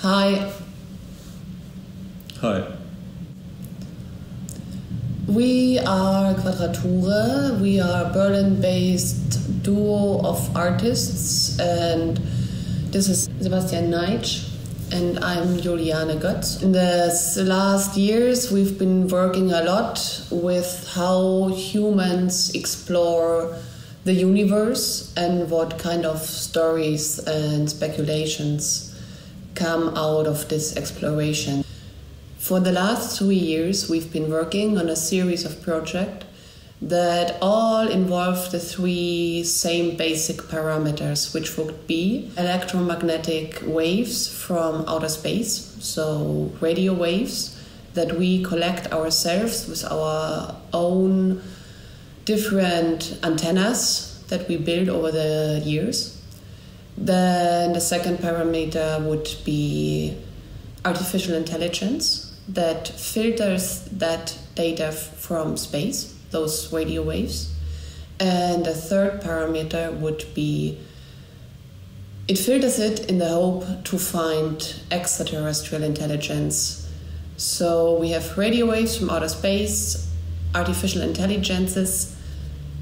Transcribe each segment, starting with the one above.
Hi. Hi. We are Quadrature. We are a Berlin-based duo of artists, and this is Sebastian Müllauer, and I'm Juliane Götz. In the last years, we've been working a lot with how humans explore the universe and what kind of stories and speculations come out of this exploration. For the last 2 years, we've been working on a series of projects that all involve the three same basic parameters, which would be electromagnetic waves from outer space, so radio waves that we collect ourselves with our own different antennas that we build over the years. Then the second parameter would be artificial intelligence that filters that data from space, those radio waves. And the third parameter would be, it filters it in the hope to find extraterrestrial intelligence. So we have radio waves from outer space, artificial intelligences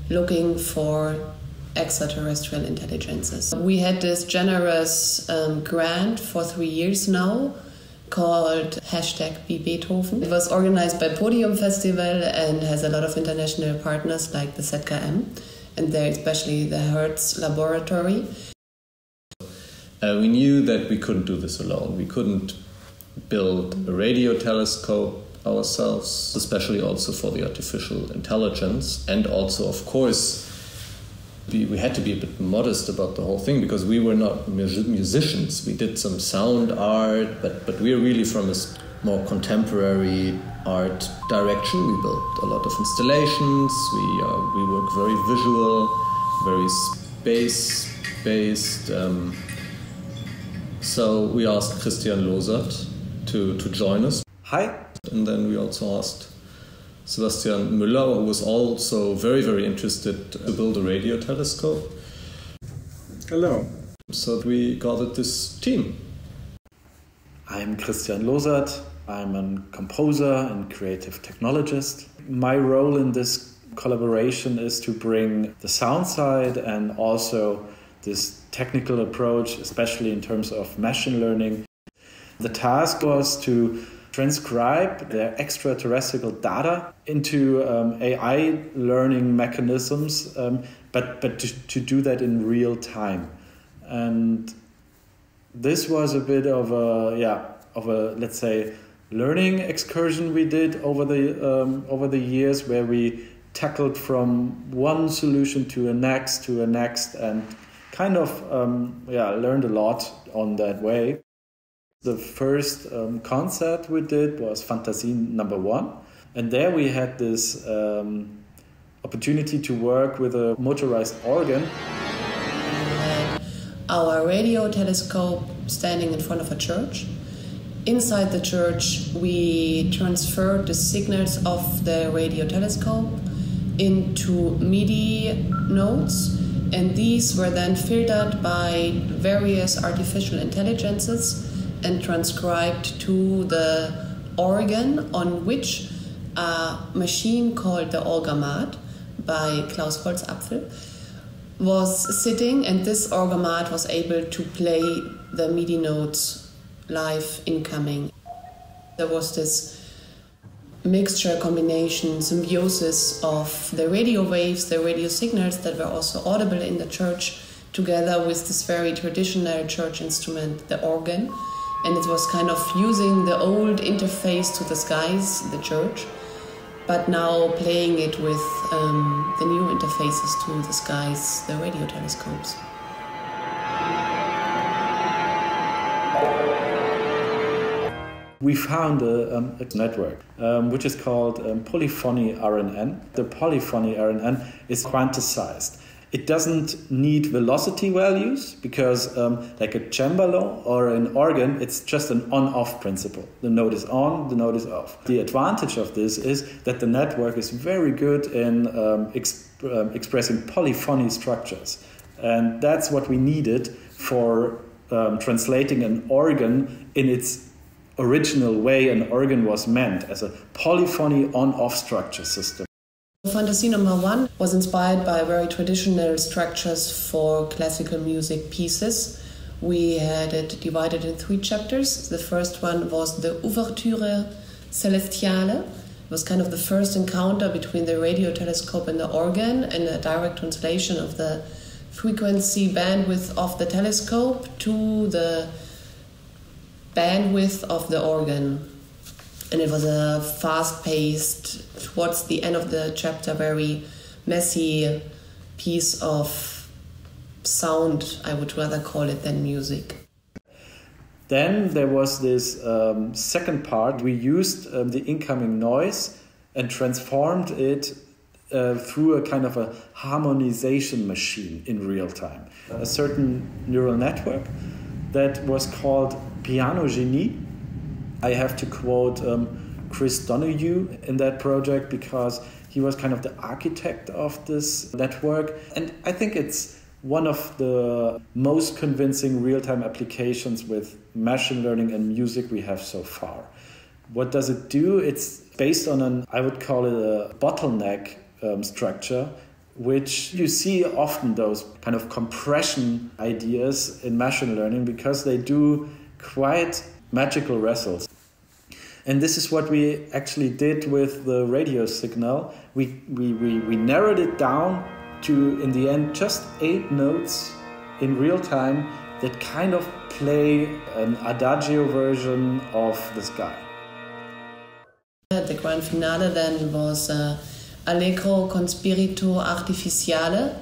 looking for extraterrestrial intelligences. We had this generous grant for 3 years now called #BeethovenHofen. It was organized by Podium Festival and has a lot of international partners like the ZKM, and there especially the Hertz laboratory. We knew that we couldn't do this alone. We couldn't build a radio telescope ourselves, especially also for the artificial intelligence. And also, of course, we had to be a bit modest about the whole thing because we were not musicians. We did some sound art, but we're really from a more contemporary art direction. We built a lot of installations. We work very visual, very space-based. So we asked Christian Losert to join us. Hi. And then we also asked Sebastian Müllauer, who was also very, very interested to build a radio telescope. Hello. So we gathered this team. I'm Christian Losert. I'm a composer and creative technologist. My role in this collaboration is to bring the sound side and also this technical approach, especially in terms of machine learning. The task was to transcribe their extraterrestrial data into AI learning mechanisms, but to do that in real time. And this was a bit of a let's say learning excursion we did over the years, where we tackled from one solution to a next, and kind of learned a lot on that way. The first concert we did was Fantasie number 1. And there we had this opportunity to work with a motorized organ. Our radio telescope standing in front of a church. Inside the church, we transferred the signals of the radio telescope into MIDI nodes. And these were then filtered by various artificial intelligences and transcribed to the organ, on which a machine called the Orgamat by Klaus Holzapfel was sitting, and this Orgamat was able to play the MIDI notes live incoming. There was this mixture, combination, symbiosis of the radio waves, the radio signals that were also audible in the church, together with this very traditional church instrument, the organ. And it was kind of using the old interface to the skies, the church, but now playing it with the new interfaces to the skies, the radio telescopes. We found a network which is called polyphony RNN. The polyphony RNN is quantized. It doesn't need velocity values because like a cembalo or an organ, it's just an on-off principle. The node is on, the node is off. The advantage of this is that the network is very good in expressing polyphony structures. And that's what we needed for translating an organ in its original way an organ was meant, as a polyphony on-off structure system. Fantasy number 1 was inspired by very traditional structures for classical music pieces. We had it divided in 3 chapters. The first one was the Ouverture Celestiale. It was kind of the first encounter between the Radioteleskope and the organ, and a direct translation of the frequency bandwidth of the telescope to the bandwidth of the organ. And it was a fast-paced, towards the end of the chapter, very messy piece of sound, I would rather call it, than music. Then there was this second part. We used the incoming noise and transformed it through a kind of a harmonization machine in real time. A certain neural network that was called Piano Genie. I have to quote Chris Donahue in that project because he was kind of the architect of this network. And I think it's one of the most convincing real-time applications with machine learning and music we have so far. What does it do? It's based on I would call it a bottleneck structure, which you see often those kind of compression ideas in machine learning because they do quite magical results. And this is what we actually did with the radio signal. We narrowed it down to, in the end, just 8 notes in real time that kind of play an adagio version of the sky. The grand finale then was Allegro con spirito artificiale,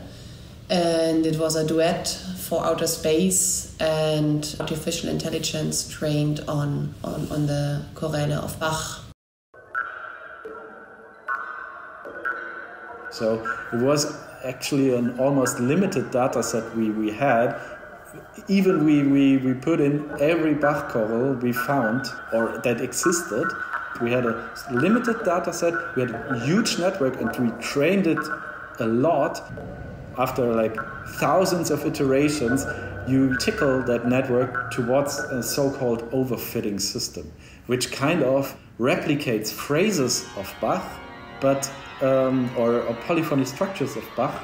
and it was a duet for outer space and artificial intelligence trained on the chorale of Bach. So it was actually an almost limited data set we had. Even we put in every Bach choral we found or that existed. We had a limited data set, we had a huge network, and we trained it a lot. After like thousands of iterations, you tickle that network towards a so-called overfitting system, which kind of replicates phrases of Bach, but or polyphony structures of Bach,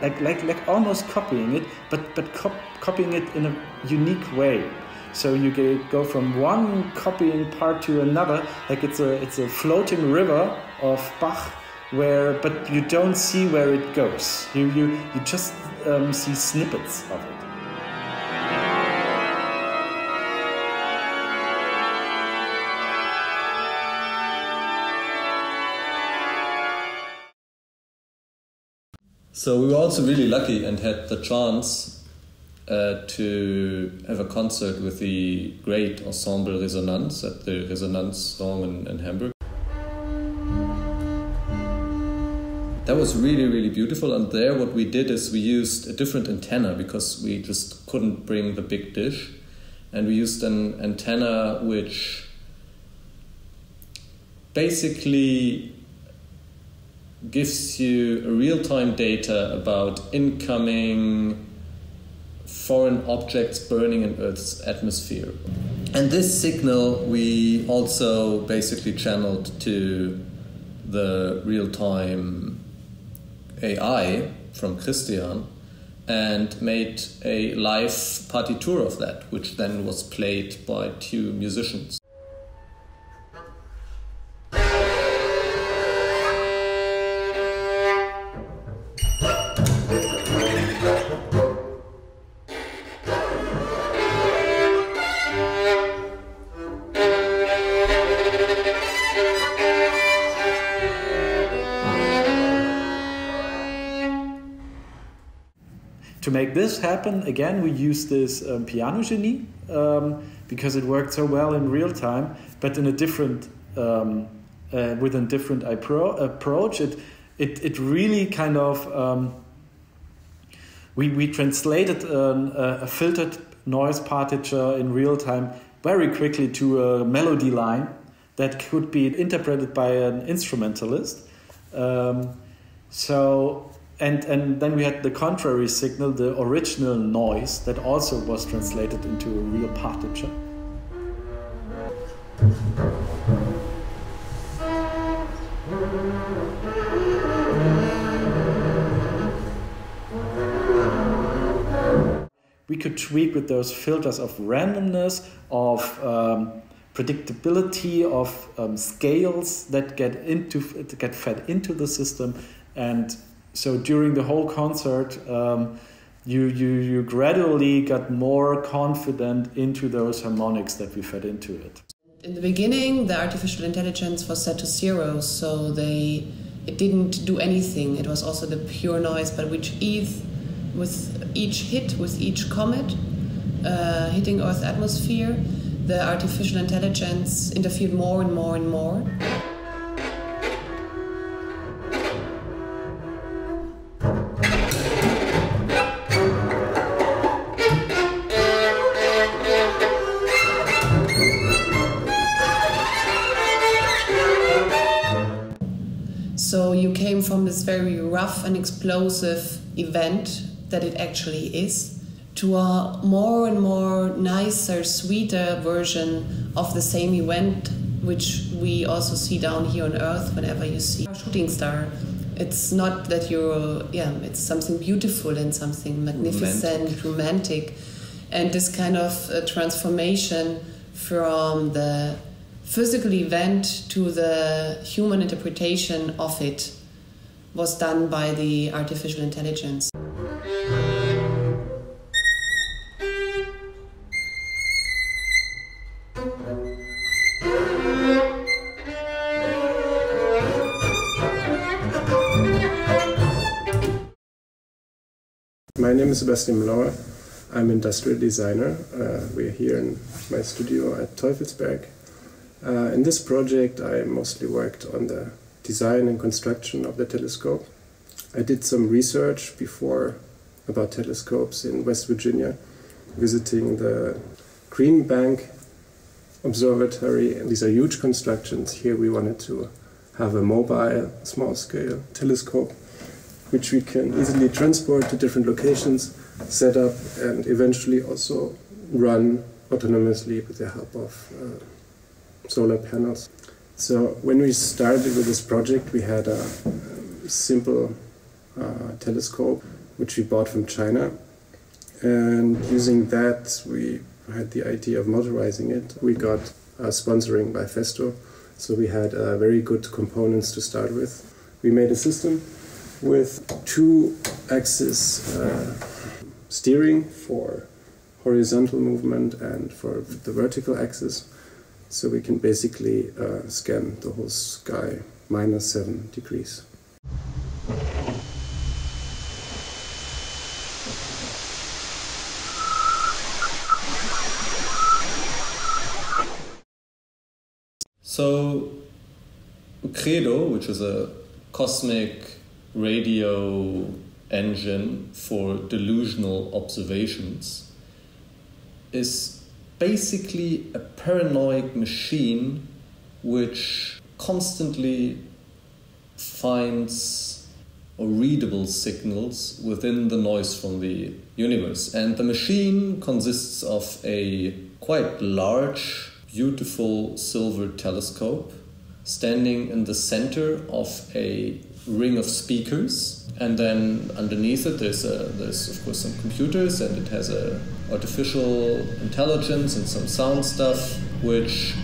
like almost copying it, but copying it in a unique way. So you go from one copying part to another, like it's a floating river of Bach, but you don't see where it goes. You just see snippets of it. So we were also really lucky and had the chance to have a concert with the great ensemble Resonanz at the Resonanz Dome in Hamburg. That was really, really beautiful, and there what we did is we used a different antenna because we just couldn't bring the big dish, and we used an antenna which basically gives you real-time data about incoming foreign objects burning in Earth's atmosphere. And this signal we also basically channeled to the real-time AI from Christian and made a live partiture of that, which then was played by 2 musicians. To make this happen, again, we used this Piano Genie because it worked so well in real time, but in a different, with a different approach. It really kind of we translated a filtered noise partiture in real time very quickly to a melody line that could be interpreted by an instrumentalist. So And then we had the contrary signal, the original noise, that also was translated into a real partiture. We could tweak with those filters of randomness, of predictability, of scales that get fed into the system. And so during the whole concert, you gradually got more confident into those harmonics that we fed into it. In the beginning, the artificial intelligence was set to 0, so it didn't do anything. It was also the pure noise, but with each comet hitting Earth's atmosphere, the artificial intelligence interfered more and more and more. So you came from this very rough and explosive event that it actually is, to a more and more nicer, sweeter version of the same event, which we also see down here on Earth whenever you see a shooting star. It's not that it's something beautiful and something magnificent, romantic. And this kind of transformation from the physical event to the human interpretation of it was done by the artificial intelligence. My name is Sebastian Müllauer. I'm an industrial designer. We're here in my studio at Teufelsberg. In this project, I mostly worked on the design and construction of the telescope. I did some research before about telescopes in West Virginia, visiting the Green Bank Observatory. And these are huge constructions. Here we wanted to have a mobile, small-scale telescope, which we can easily transport to different locations, set up, and eventually also run autonomously with the help of solar panels. So when we started with this project, we had a simple telescope, which we bought from China. And using that, we had the idea of motorizing it. We got sponsoring by Festo, so we had very good components to start with. We made a system with 2-axis steering for horizontal movement and for the vertical axis. So we can basically scan the whole sky -7 degrees. So Credo, which is a cosmic radio engine for delusional observations, is basically a paranoid machine which constantly finds readable signals within the noise from the universe. And the machine consists of a quite large, beautiful silver telescope standing in the center of a ring of speakers, and then underneath it there's of course some computers, and it has a artificial intelligence and some sound stuff which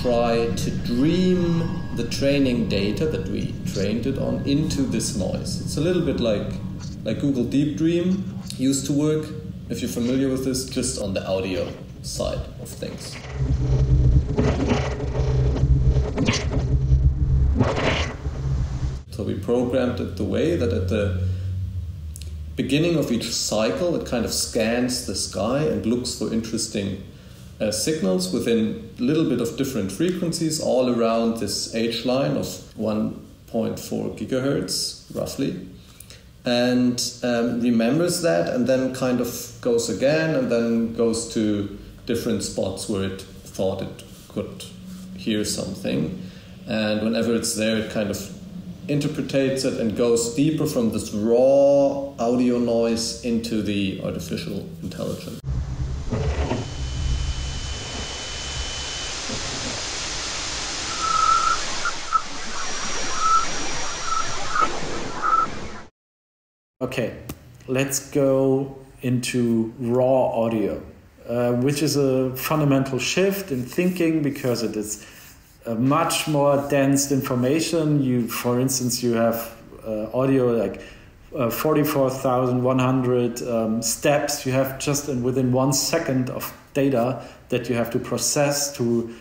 try to dream the training data that we trained it on into this noise. It's a little bit like Google Deep Dream used to work, if you're familiar with this, just on the audio side of things. So we programmed it the way that at the beginning of each cycle it kind of scans the sky and looks for interesting signals within a little bit of different frequencies all around this age line of 1.4 gigahertz roughly, and remembers that, and then kind of goes again and then goes to different spots where it thought it could hear something, and whenever it's there it kind of interprets it and goes deeper from this raw audio noise into the artificial intelligence. Okay, let's go into raw audio, which is a fundamental shift in thinking because it is much more dense information. For instance, you have audio like 44,100 steps you have just within 1 second of data that you have to process to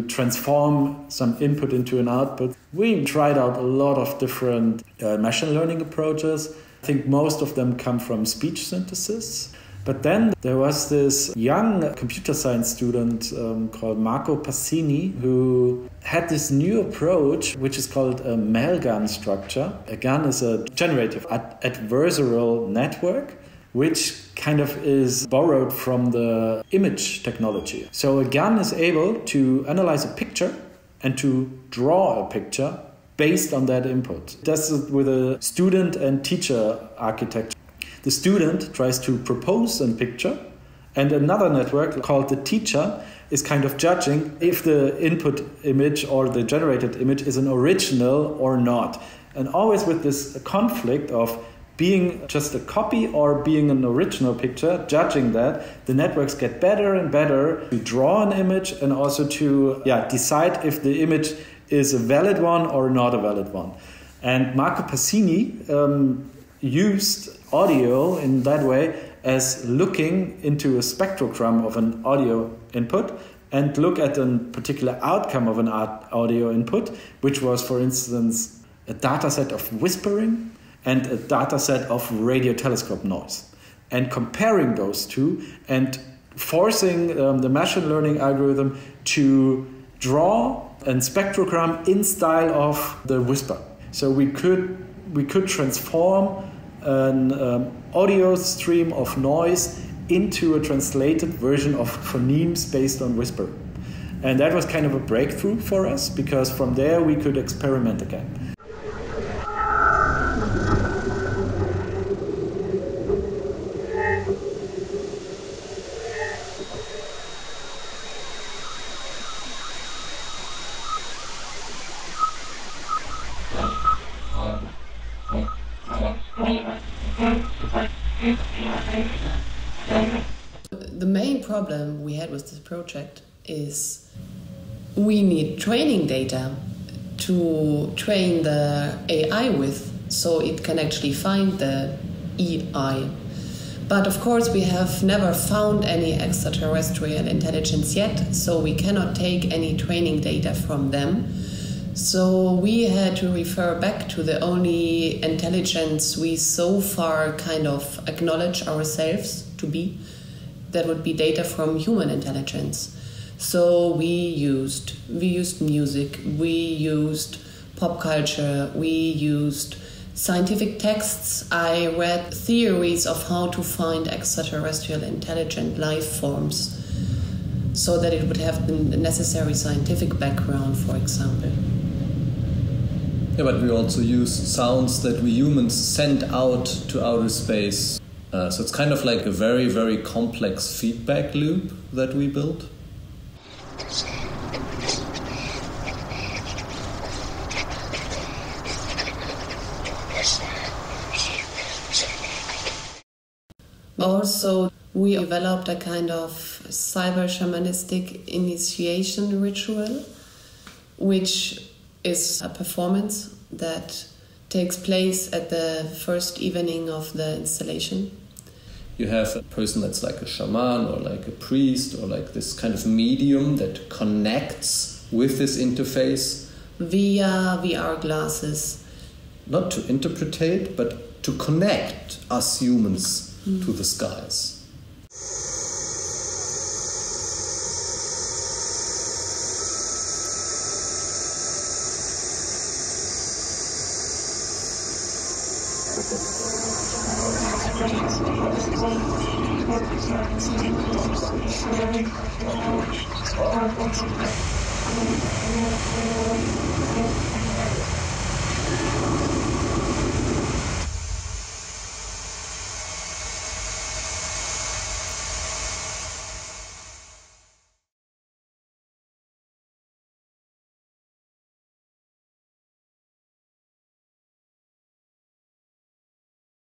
transform some input into an output. We tried out a lot of different machine learning approaches. I think most of them come from speech synthesis. But then there was this young computer science student called Marco Passini who had this new approach, which is called a MelGan structure. A GAN is a generative adversarial network, which kind of is borrowed from the image technology. So a GAN is able to analyze a picture and to draw a picture based on that input. That's with a student and teacher architecture. The student tries to propose a picture, and another network called the teacher is kind of judging if the input image or the generated image is an original or not. And always with this conflict of being just a copy or being an original picture, judging that, the networks get better and better to draw an image and also to decide if the image is a valid one or not a valid one. And Marco Passini used audio in that way as looking into a spectrogram of an audio input and look at a particular outcome of an audio input, which was, for instance, a data set of whispering and a data set of radiotelescope noise. And comparing those two and forcing the machine learning algorithm to draw a spectrogram in style of the whisper. So we could transform an audio stream of noise into a translated version of phonemes based on whisper. And that was kind of a breakthrough for us because from there we could experiment again. The main problem we had with this project is we need training data to train the AI with so it can actually find the EI. But of course we have never found any extraterrestrial intelligence yet, so we cannot take any training data from them. So we had to refer back to the only intelligence we so far kind of acknowledge ourselves to be. That would be data from human intelligence. So we used music, we used pop culture, we used scientific texts. I read theories of how to find extraterrestrial intelligent life forms so that it would have the necessary scientific background, for example. Yeah, but we also use sounds that we humans send out to outer space. So it's kind of like a very, very complex feedback loop that we built. Also, we developed a kind of cyber shamanistic initiation ritual, which is a performance that takes place at the first evening of the installation. You have a person that's like a shaman or like a priest or like this kind of medium that connects with this interface. Via VR glasses. Not to interpretate, but to connect us humans to the skies.